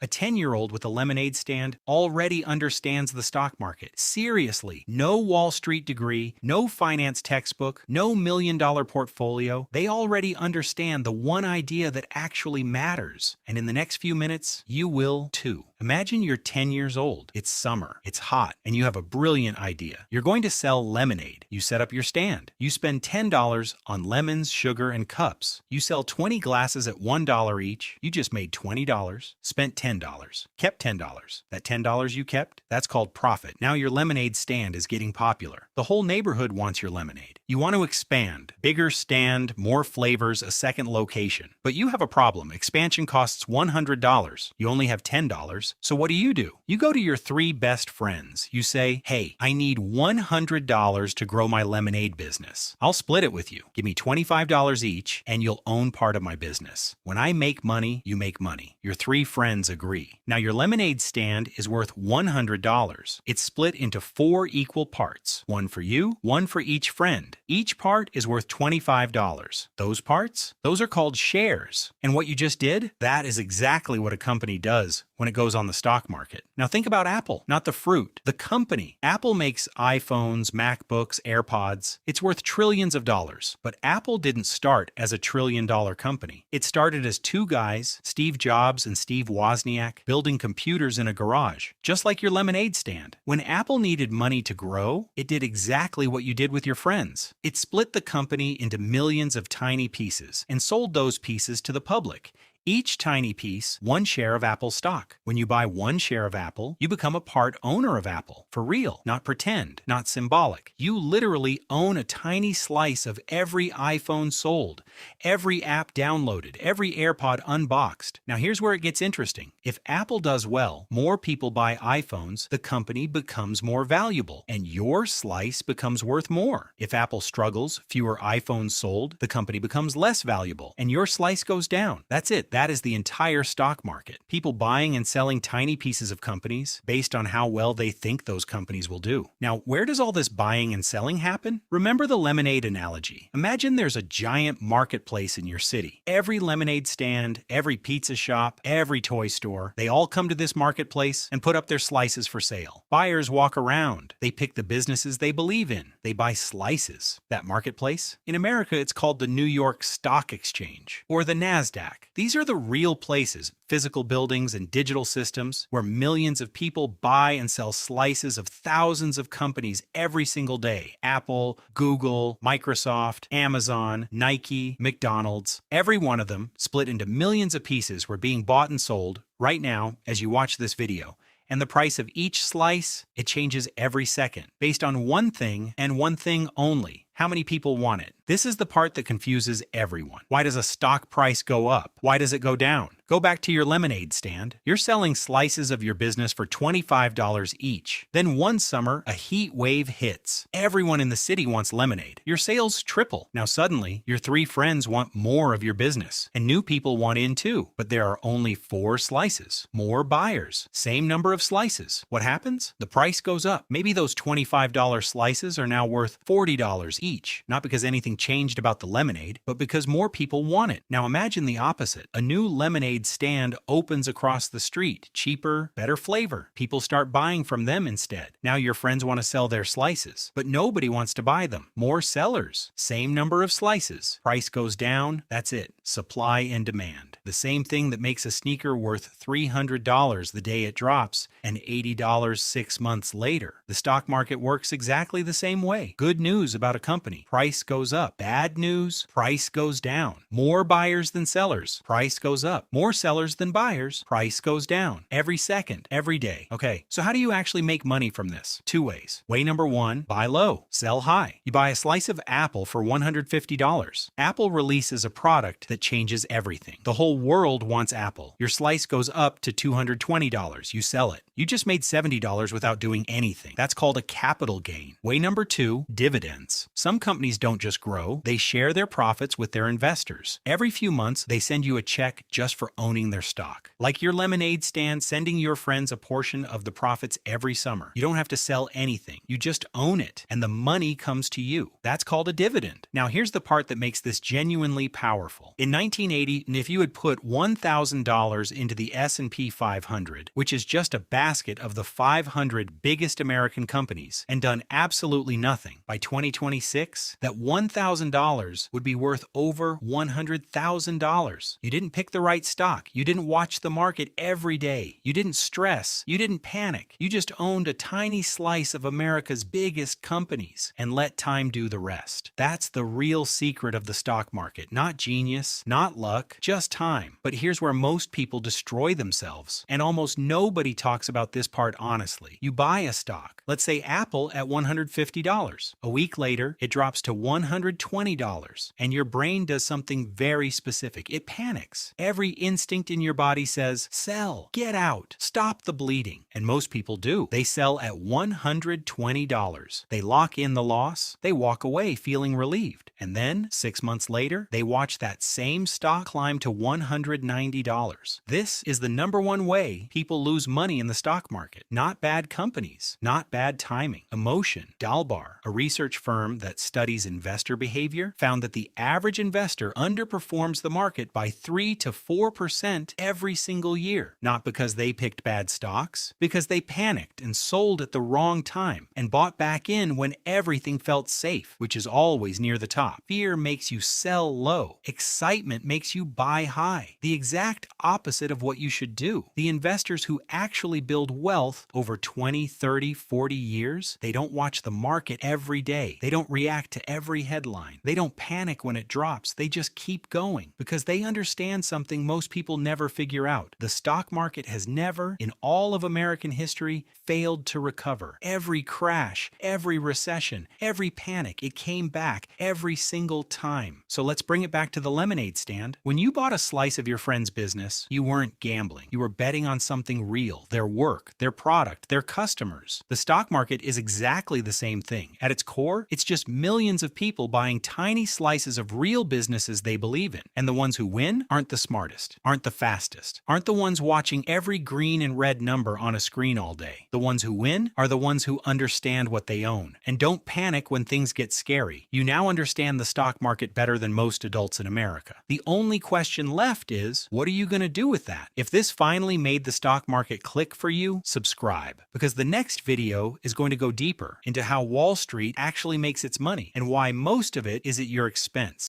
A 10-year-old with a lemonade stand already understands the stock market. Seriously, no Wall Street degree, no finance textbook, no million-dollar portfolio. They already understand the one idea that actually matters. And in the next few minutes, you will too. Imagine you're 10 years old. It's summer. It's hot. And you have a brilliant idea. You're going to sell lemonade. You set up your stand. You spend $10 on lemons, sugar, and cups. You sell 20 glasses at $1 each. You just made $20. Spent $10. Kept $10. That $10 you kept? That's called profit. Now your lemonade stand is getting popular. The whole neighborhood wants your lemonade. You want to expand. Bigger stand, more flavors, a second location. But you have a problem. Expansion costs $100. You only have $10. So what do? You go to your 3 best friends. You say, hey, I need $100 to grow my lemonade business. I'll split it with you. Give me $25 each and you'll own part of my business. When I make money, you make money. Your 3 friends agree. Now your lemonade stand is worth $100. It's split into 4 equal parts. One for you, one for each friend. Each part is worth $25. Those parts? Those are called shares. And what you just did? That is exactly what a company does when it goes on the stock market. Now think about Apple, not the fruit, the company. Apple makes iPhones, MacBooks, AirPods. It's worth trillions of dollars. But Apple didn't start as a trillion-dollar company. It started as 2 guys, Steve Jobs and Steve Wozniak, building computers in a garage, just like your lemonade stand. When Apple needed money to grow, it did exactly what you did with your friends. It split the company into millions of tiny pieces and sold those pieces to the public. Each tiny piece, 1 share of Apple stock. When you buy 1 share of Apple, you become a part owner of Apple. For real, not pretend, not symbolic. You literally own a tiny slice of every iPhone sold, every app downloaded, every AirPod unboxed. Now here's where it gets interesting. If Apple does well, more people buy iPhones, the company becomes more valuable, and your slice becomes worth more. If Apple struggles, fewer iPhones sold, the company becomes less valuable, and your slice goes down. That's it. That is the entire stock market. People buying and selling tiny pieces of companies based on how well they think those companies will do. Now, where does all this buying and selling happen? Remember the lemonade analogy. Imagine there's a giant marketplace in your city. Every lemonade stand, every pizza shop, every toy store, they all come to this marketplace and put up their slices for sale. Buyers walk around. They pick the businesses they believe in. They buy slices. That marketplace? In America, it's called the New York Stock Exchange or the NASDAQ. These are the real places, physical buildings and digital systems, where millions of people buy and sell slices of thousands of companies every single day. Apple, Google, Microsoft, Amazon, Nike, McDonald's. Every one of them, split into millions of pieces, were being bought and sold right now as you watch this video. And the price of each slice, it changes every second, based on one thing and one thing only: how many people want it. This is the part that confuses everyone. Why does a stock price go up? Why does it go down? Go back to your lemonade stand. You're selling slices of your business for $25 each. Then one summer, a heat wave hits. Everyone in the city wants lemonade. Your sales triple. Now suddenly, your 3 friends want more of your business. And new people want in too. But there are only 4 slices. More buyers. Same number of slices. What happens? The price goes up. Maybe those $25 slices are now worth $40 each. Not because anything changed about the lemonade, but because more people want it. Now imagine the opposite. A new lemonade stand opens across the street. Cheaper, better flavor. People start buying from them instead. Now your friends want to sell their slices, but nobody wants to buy them. More sellers. Same number of slices. Price goes down. That's it. Supply and demand. The same thing that makes a sneaker worth $300 the day it drops and $80 6 months later. The stock market works exactly the same way. Good news about a company. Price goes up. Bad news. Price goes down. More buyers than sellers. Price goes up. More sellers than buyers. Price goes down. Every second. Every day. Okay, so how do you actually make money from this? 2 ways. Way number 1, buy low, sell high. You buy a slice of Apple for $150. Apple releases a product that changes everything. The whole world wants Apple. Your slice goes up to $220. You sell it. You just made $70 without doing anything. That's called a capital gain. Way number 2, dividends. Some companies don't just grow, they share their profits with their investors. Every few months, they send you a check just for owning their stock. Like your lemonade stand sending your friends a portion of the profits every summer. You don't have to sell anything. You just own it, and the money comes to you. That's called a dividend. Now here's the part that makes this genuinely powerful. In 1980, if you had put $1,000 into the S&P 500, which is just a basket of the 500 biggest American companies, and done absolutely nothing, by 2026, that $1,000 would be worth over $100,000. You didn't pick the right stock. You didn't watch the market every day. You didn't stress. You didn't panic. You just owned a tiny slice of America's biggest companies and let time do the rest. That's the real secret of the stock market. Not genius, not luck, just time. But here's where most people destroy themselves. And almost nobody talks about this part honestly. You buy a stock, let's say Apple at $150. A week later, it drops to $120. And your brain does something very specific. It panics. Every instinct in your body says, sell, get out, stop the bleeding. And most people do. They sell at $120. They lock in the loss. They walk away feeling relieved. And then, 6 months later, they watch that same stock climb to $190. This is the #1 way people lose money in the stock market. Not bad companies, not bad timing. Emotion. Dalbar, a research firm that studies investor behavior, found that the average investor underperforms the market by 3 to 4% every single year. Not because they picked bad stocks, because they panicked and sold at the wrong time and bought back in when everything felt safe, which is always near the top. Fear makes you sell low. Excitement makes you buy high. The exact opposite of what you should do. The investors who actually build wealth over 20, 30, 40 years, they don't watch the market every day. They don't react to every headline. They don't panic when it drops. They just keep going because they understand something most people never figure out. The stock market has never, in all of American history, failed to recover. Every crash, every recession, every panic, it came back every single time. So let's bring it back to the lemonade stand. When you bought a slice of your friend's business, you weren't gambling. You were betting on something real, their work, their product, their customers. The stock market is exactly the same thing. At its core, it's just millions of people buying tiny slices of real businesses they believe in. And the ones who win aren't the smartest, aren't the fastest, aren't the ones watching every green and red number on a screen all day. The ones who win are the ones who understand what they own and don't panic when things get scary. You now understand the stock market better than most adults in America. The only question left is, what are you going to do with that? If this finally made the stock market click for you, subscribe, because the next video is going to go deeper into how Wall Street actually makes its money and why most of it is at your expense.